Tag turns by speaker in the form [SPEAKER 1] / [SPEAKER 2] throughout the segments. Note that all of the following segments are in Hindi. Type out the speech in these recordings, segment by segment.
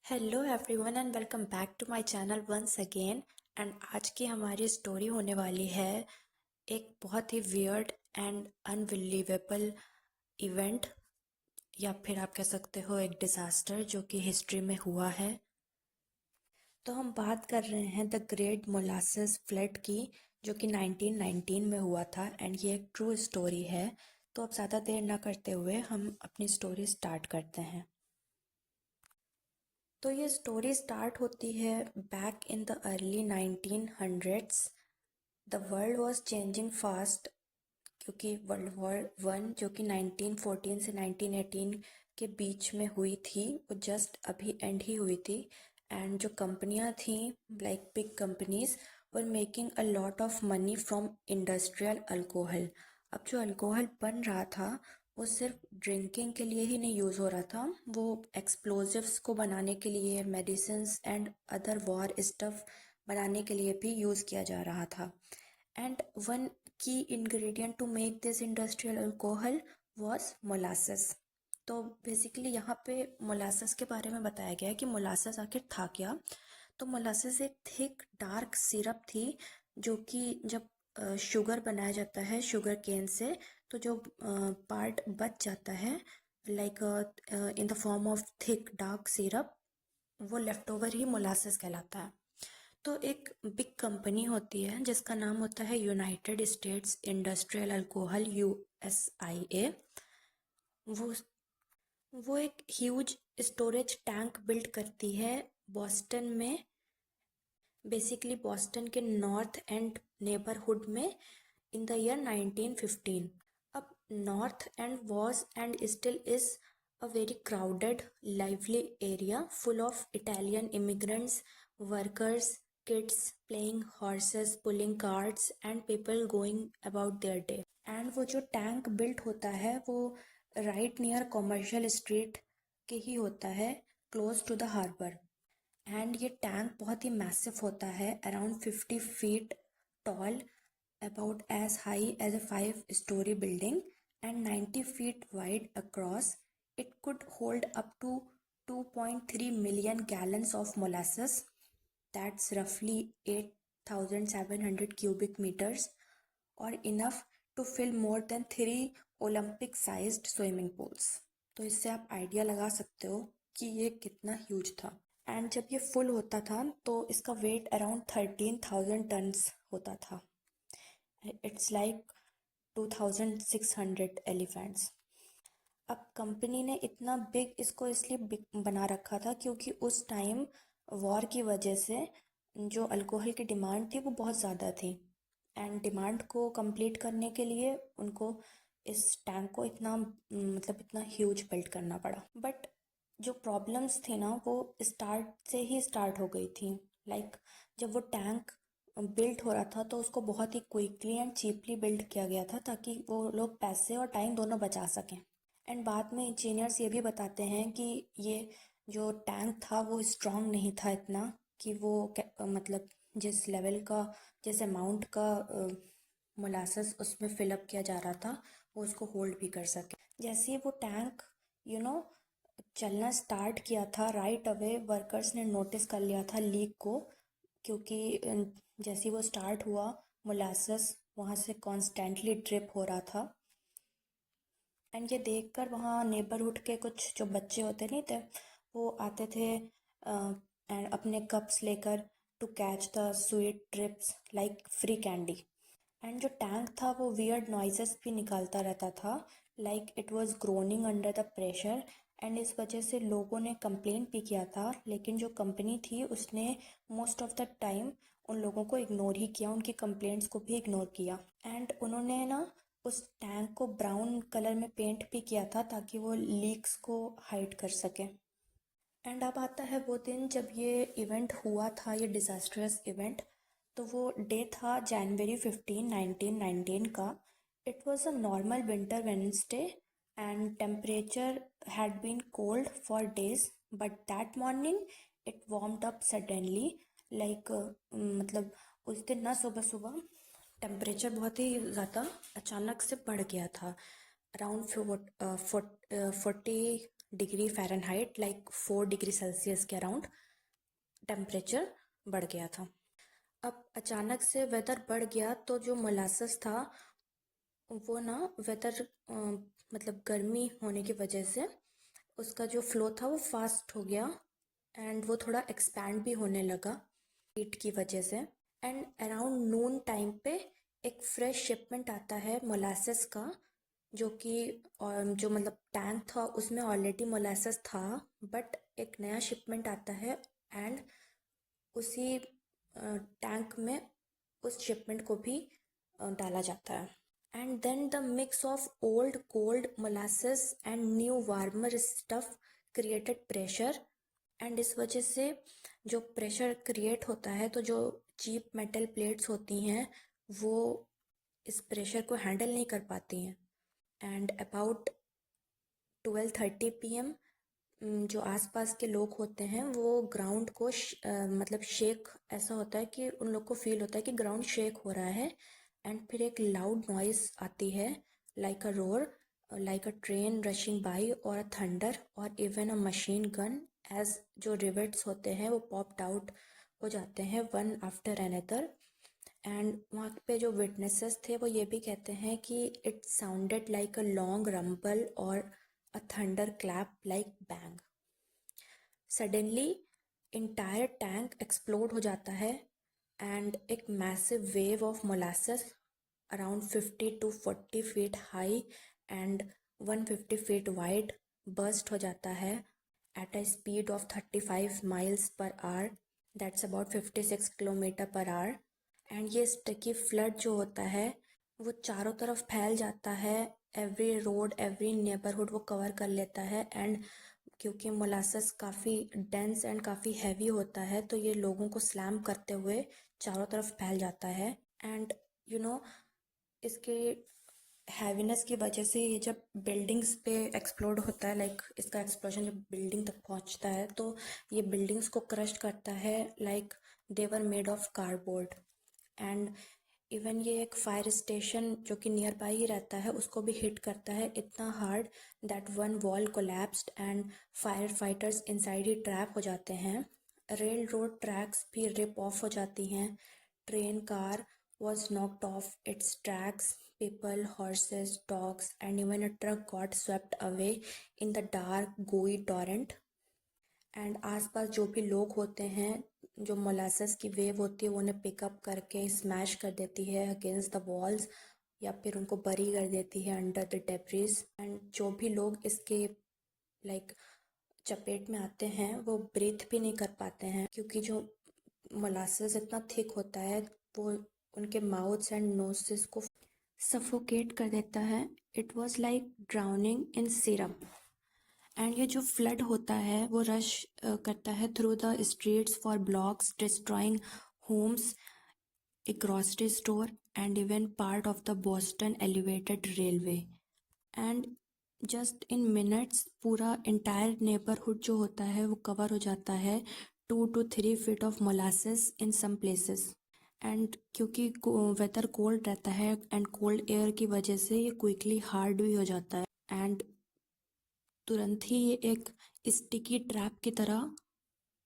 [SPEAKER 1] Hello everyone and welcome back to my channel once again. And आज की हमारी स्टोरी होने वाली है एक बहुत ही वियर्ड एंड अनबिलीवेबल इवेंट, या फिर आप कह सकते हो एक डिज़ास्टर जो कि हिस्ट्री में हुआ है। तो हम बात कर रहे हैं द ग्रेट मोलासेस फ्लड की, जो कि 1919 में हुआ था एंड ये एक ट्रू स्टोरी है। तो अब ज़्यादा देर ना करते हुए हम अपनी स्टोरी स्टार्ट करते हैं। तो ये स्टोरी स्टार्ट होती है back in the early 1900s। The world was changing fast, क्योंकि वर्ल्ड वॉर वन जो कि 1914 से 1918 के बीच में हुई थी वो जस्ट अभी एंड ही हुई थी। एंड जो कंपनियां थी like big companies were making a lot of money from industrial alcohol. अब जो अल्कोहल बन रहा था वो सिर्फ ड्रिंकिंग के लिए ही नहीं यूज़ हो रहा था, वो एक्सप्लोजिव्स को बनाने के लिए, medicines and other war stuff बनाने के लिए भी यूज़ किया जा रहा था। And one key ingredient to make this industrial alcohol was molasses। तो बेसिकली यहाँ पे मोलासेस के बारे में बताया गया है कि मोलासेस आखिर था क्या। तो मोलासेस एक थिक डार्क सिरप थी जो कि जब शुगर बनाया जाता है शुगर केन से, तो जो पार्ट बच जाता है like in the form of thick dark syrup, वो लेफ्ट ओवर ही मोलासेस कहलाता है। तो एक बिग कंपनी होती है जिसका नाम होता है United states industrial alcohol USIA। वो वो एक ह्यूज स्टोरेज टैंक बिल्ड करती है बॉस्टन में, बेसिकली बॉस्टन के नॉर्थ एंड नेबरहुड में इन द ईयर 1915। अब north and was and still is a very crowded, lively area full of Italian immigrants, workers, kids playing horses, pulling carts, and people going about their day. And वो जो टैंक बिल्ट होता है वो राइट नियर कॉमर्शियल स्ट्रीट के ही होता है, close to the harbour. And ये टैंक बहुत ही मैसिव होता है, around 50 feet tall, about as high as a 5-story building, and 90 feet wide across. It could hold up to 2.3 million gallons of molasses. That's roughly 8,700 cubic meters, or enough to fill more than 3 Olympic-sized swimming pools. तो इससे आप आइडिया लगा सकते हो कि ये कितना ह्यूज था। एंड जब ये फुल होता था तो इसका वेट अराउंड 13,000 टन्स होता था। It's like 2,600 elephants. अब कंपनी ने इतना बिग इसको इसलिए बना रखा था क्योंकि उस टाइम वॉर की वजह से जो अल्कोहल की डिमांड थी वो बहुत ज़्यादा थी। एंड डिमांड को कंप्लीट करने के लिए उनको इस टैंक को इतना मतलब इतना ह्यूज बिल्ड करना पड़ा। बट जो प्रॉब्लम्स थी ना वो स्टार्ट से ही स्टार्ट हो गई थी। लाइक जब वो टैंक बिल्ड हो रहा था तो उसको बहुत ही क्विकली एंड चीपली बिल्ड किया गया था ताकि वो लोग पैसे और टाइम दोनों बचा सकें। एंड बाद में इंजीनियर्स ये भी बताते हैं कि ये जो टैंक था वो स्ट्रॉन्ग नहीं था इतना कि वो मतलब जिस लेवल का, जिस अमाउंट का मोलासेस उसमें फिलअप किया जा रहा था वो उसको होल्ड भी कर सके। जैसे ही वो टैंक चलना स्टार्ट किया था, राइट अवे वर्कर्स ने नोटिस कर लिया था लीक को, क्योंकि जैसे वो स्टार्ट हुआ मोलासेस वहाँ से कॉन्स्टेंटली ड्रिप हो रहा था। एंड ये देखकर वहाँ नेबरहुड के कुछ जो बच्चे होते नहीं थे वो आते थे एंड अपने कप्स लेकर to catch the sweet drips like free candy. And जो टैंक था वो वियर्ड नॉइजेस भी निकालता रहता था, like it was groaning under the pressure. And इस वजह से लोगों ने कंप्लेन भी किया था, लेकिन जो कंपनी थी उसने मोस्ट ऑफ द टाइम उन लोगों को इग्नोर ही किया, उनकी कंप्लेंट्स को भी इग्नोर किया। एंड उन्होंने ना उस टैंक को ब्राउन कलर में पेंट भी किया था ताकि वो लीक्स को हाइड कर सके। एंड अब आता है वो दिन जब ये इवेंट हुआ था, ये डिज़ास्ट्रस इवेंट। तो वो डे था January 15, 1919 का। It was a normal winter Wednesday and temperature had been cold for days, but that morning it warmed up suddenly. Like मतलब उस दिन ना सुबह सुबह टेम्परेचर बहुत ही ज़्यादा अचानक से बढ़ गया था, around 40 degree Fahrenheit, like 4 degree Celsius के अराउंड टेम्परेचर बढ़ गया था। अब अचानक से वेदर बढ़ गया तो जो मोलासेस था वो ना वेदर मतलब गर्मी होने की वजह से उसका जो फ्लो था वो फास्ट हो गया एंड वो थोड़ा एक्सपैंड भी होने लगा हीट की वजह से। एंड अराउंड नून टाइम पे एक फ्रेश शिपमेंट आता है मोलासेस का, जो कि जो मतलब टैंक था उसमें ऑलरेडी मोलासेस था, बट एक नया शिपमेंट आता है एंड उसी टैंक में उस शिपमेंट को भी डाला जाता है। And then the mix of old cold molasses and new warmer stuff created pressure. And इस वजह से जो प्रेशर क्रिएट होता है तो जो चीप मेटल प्लेट्स होती हैं वो इस प्रेशर को हैंडल नहीं कर पाती हैं। एंड अबाउट 12:30 PM जो आसपास के लोग होते हैं वो ग्राउंड को मतलब शेक, ऐसा होता है कि उन लोग को फील होता है कि ग्राउंड शेक हो रहा है। एंड फिर एक लाउड नॉइस आती है like a roar, like a train rushing by और अ थंडर और even a machine gun, as जो रिवेट्स होते हैं वो पॉप्ड आउट हो जाते हैं वन आफ्टर अनदर। एंड वहाँ पे जो विटनेसेस थे वो ये भी कहते हैं कि it sounded like a long rumble और a thunder clap like bang. Suddenly entire tank explode हो जाता है एंड एक massive wave of molasses around 50 to 40 feet high and 150 feet wide burst हो जाता है at a speed of 35 miles per hour, that's about 56 kilometre per hour. And ये स्टिकी फ्लड जो होता है वो चारों तरफ फैल जाता है, एवरी रोड एवरी नेबरहुड वो कवर कर लेता है। एंड क्योंकि मोलासेस काफ़ी डेंस एंड काफ़ी हैवी होता है तो ये लोगों को स्लैम करते हुए चारों तरफ फैल जाता है। एंड यू नो इसके हैवीनेस की वजह से ये जब बिल्डिंग्स पे एक्सप्लोड होता है, लाइक इसका एक्सप्लोजन जब बिल्डिंग तक पहुंचता है तो ये बिल्डिंग्स को क्रश करता है like they were made of cardboard. And even ये एक फायर स्टेशन जो कि नियर बाई ही रहता है उसको भी हिट करता है इतना hard that one wall collapsed and fire fighters inside he trap हो जाते हैं। रेल रोड ट्रैक्स भी रिप ऑफ हो जाती हैं, train car was knocked off its tracks, people, horses, dogs, and even a truck got swept away in the dark, gooey torrent. And आसपास जो भी लोग होते हैं, जो मोलासेस की वेव होती है वो उन्हें पिकअप करके स्मैश कर देती है अगेंस्ट द वॉल्स या फिर उनको बरी कर देती है अंडर द डेब्रिस। एंड जो भी लोग इसके लाइक चपेट में आते हैं वो ब्रीथ भी नहीं कर पाते हैं क्योंकि जो मोलासेस इतना थिक होता है वो उनके माउथ्स एंड नोसेस को सफोकेट कर देता है। It was like drowning in syrup. And ये जो फ्लड होता है वो रश करता है through the streets for blocks, destroying homes, a grocery store and even part of the Boston elevated railway. And just in minutes पूरा इंटायर नेबरहुड जो होता है वो कवर हो जाता है 2 to 3 feet of molasses in some places. And क्योंकि वेदर कोल्ड रहता है एंड कोल्ड एयर की वजह से ये क्विकली हार्ड भी हो जाता है एंड तुरंत ही ये एक स्टिकी ट्रैप की तरह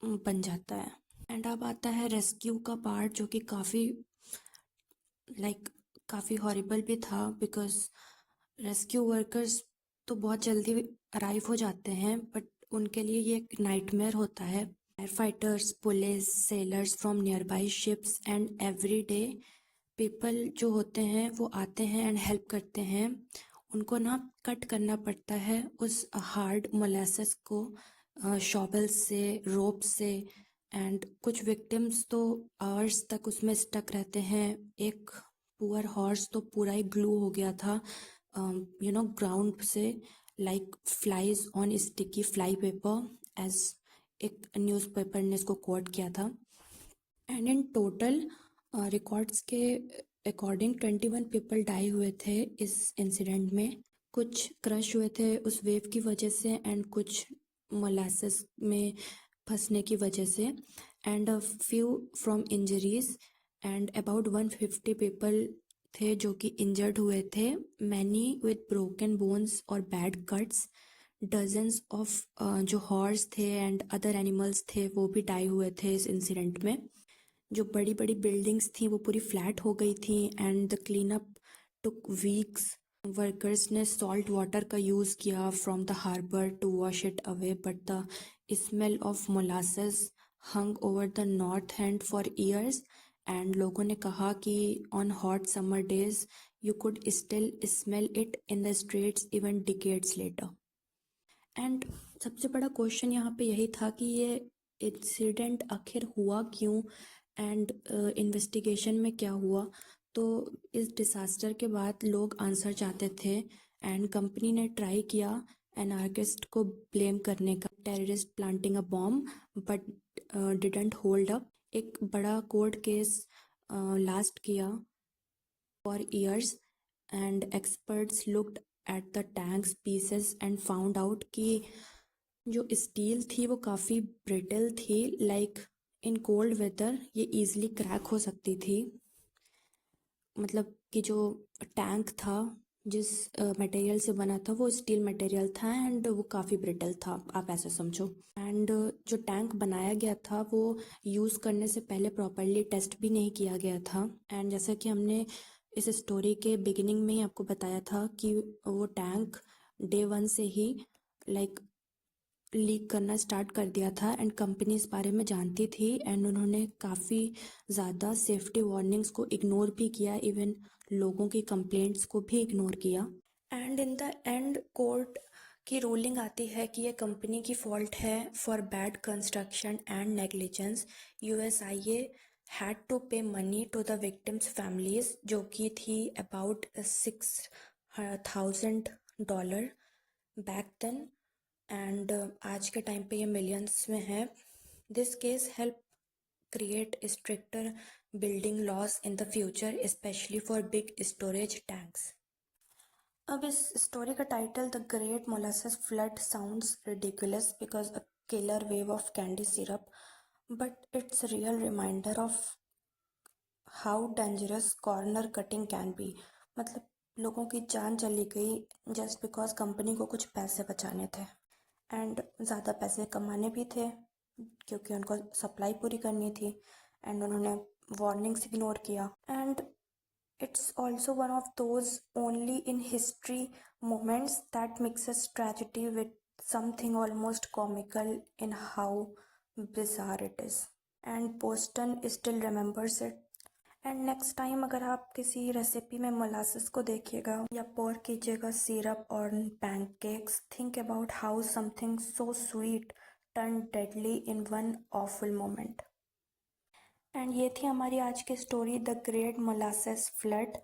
[SPEAKER 1] बन जाता है। एंड अब आता है रेस्क्यू का पार्ट जो कि काफ़ी हॉरिबल भी था बिकॉज रेस्क्यू वर्कर्स तो बहुत जल्दी अराइव हो जाते हैं बट उनके लिए ये एक नाइटमेयर होता है। Fire fighters, police, sellers from near by ships and every day people जो होते हैं वो आते हैं एंड हेल्प करते हैं। उनको ना कट करना पड़ता है उस हार्ड मोलासेस को शॉवल से, रोप से। एंड कुछ विक्टिम्स तो आवर्स तक उसमें स्टक रहते हैं। एक पुअर हॉर्स तो पूरा ही ग्लू हो गया था ग्राउंड से, like flies on sticky fly paper, as एक न्यूज़पेपर ने इसको कोट किया था। एंड इन टोटल रिकॉर्ड्स के अकॉर्डिंग 21 पीपल डाई हुए थे इस इंसिडेंट में। कुछ क्रश हुए थे उस वेव की वजह से एंड कुछ मोलासेस में फंसने की वजह से and a few from injuries. And about 150 people थे जो कि इंजर्ड हुए थे, मैनी विद ब्रोकन बोन्स और बैड कट्स। डजन्स ऑफ जो हॉर्स थे एंड अदर एनिमल्स थे वो भी डाई हुए थे इस इंसिडेंट में। जो बड़ी बड़ी बिल्डिंग्स थी वो पूरी फ्लैट हो गई थी and the clean up took weeks. Workers ने सॉल्ट वाटर का यूज़ किया from the harbour to wash it away, but the smell of molasses hung over the North End for years. And लोगों ने कहा कि on hot summer days you could still smell it in the streets even decades later. And सबसे बड़ा क्वेश्चन यहाँ पे यही था कि ये इंसिडेंट आखिर हुआ क्यों एंड इन्वेस्टिगेशन में क्या हुआ। तो इस डिसास्टर के बाद लोग आंसर चाहते थे एंड कंपनी ने ट्राई किया एनार्किस्ट को ब्लेम करने का, terrorist planting a bomb, but didn't hold up. एक बड़ा कोर्ट केस लास्ट किया for years and experts looked at the tanks pieces and found out कि जो स्टील थी वो काफ़ी ब्रिटल थी, लाइक इन कोल्ड वेदर ये इजीली क्रैक हो सकती थी। मतलब कि जो टैंक था जिस मटेरियल से बना था वो स्टील मटेरियल था एंड वो काफ़ी ब्रिटल था, आप ऐसे समझो। एंड जो टैंक बनाया गया था वो यूज़ करने से पहले प्रॉपरली टेस्ट भी नहीं किया गया था। एंड जैसा कि हमने इस स्टोरी के बिगिनिंग में ही आपको बताया था कि वो टैंक डे 1 से ही लाइक लीक करना स्टार्ट कर दिया था एंड कंपनी इस बारे में जानती थी एंड उन्होंने काफ़ी ज़्यादा सेफ्टी वार्निंग्स को इग्नोर भी किया, इवन लोगों की कंप्लेंट्स को भी इग्नोर किया। And in the end court की रूलिंग आती है कि ये कंपनी की फॉल्ट है for bad construction and negligence. USIA had to pay money to the victims families, जो कि थी अबाउट $6,000 बैक देन। एंड आज के टाइम पे ये मिलियंस में है। This case help create stricter building laws in the future, specially for big storage tanks. अब इस स्टोरी का title the great molasses flood sounds ridiculous because a killer wave of candy syrup, but it's real reminder of how dangerous corner cutting can be. मतलब लोगों की जान चली गई जस्ट बिकॉज कंपनी को कुछ पैसे बचाने थे एंड ज़्यादा पैसे कमाने भी थे क्योंकि उनको सप्लाई पूरी करनी थी एंड उन्होंने वार्निंग्स इग्नोर किया। And it's also one of those only in history moments that mixes tragedy with something almost comical in how bizarre it is. And Boston still remembers it. And next time अगर आप किसी रेसिपी में मोलासेस को देखिएगा या पोर कीजिएगा सिरप और pancakes, think about how something so sweet turn deadly in one awful moment. And ये थी हमारी आज की story the great molasses flood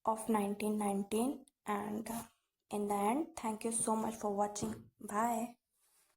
[SPEAKER 1] of 1919। And in the end thank you so much for watching. Bye.